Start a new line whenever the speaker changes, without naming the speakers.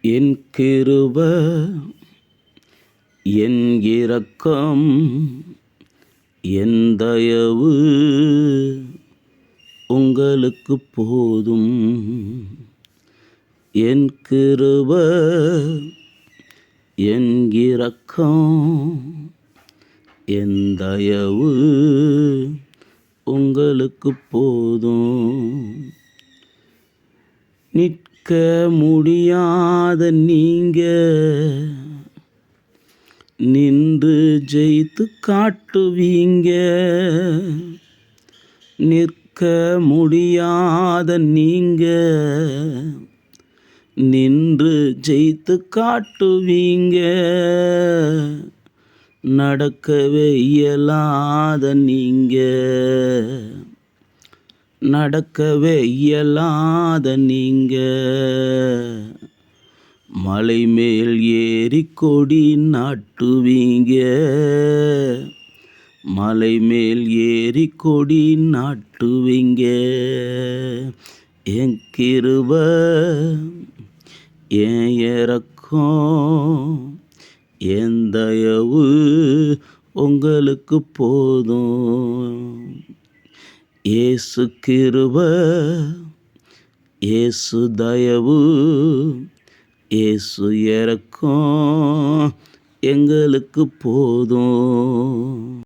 என் கிருபை என் இரக்கம் என் தயவு உங்களுக்கு போதும். என் கிருபை என் இரக்கம் என் தயவு உங்களுக்கு போதும். நிற்க முடியாத நீங்க நின்று ஜெயித்து காட்டுவீங்க. நிற்க முடியாத நீங்க நின்று ஜெயித்து காட்டுவீங்க. நடக்கவே இயலாத நீங்க நடக்கவே இயலாத நீங்க மலை மேல் ஏறி கொடி நாட்டுவீங்க. மலை மேல் ஏறி கொடி நாட்டுவீங்க. என் கிருபை என் இரக்கம் என் தயவு உங்களுக்கு போதும். இயேசு கிருபை இயேசு தயவு இயேசு இரக்கம் எங்களுக்கு போதும்.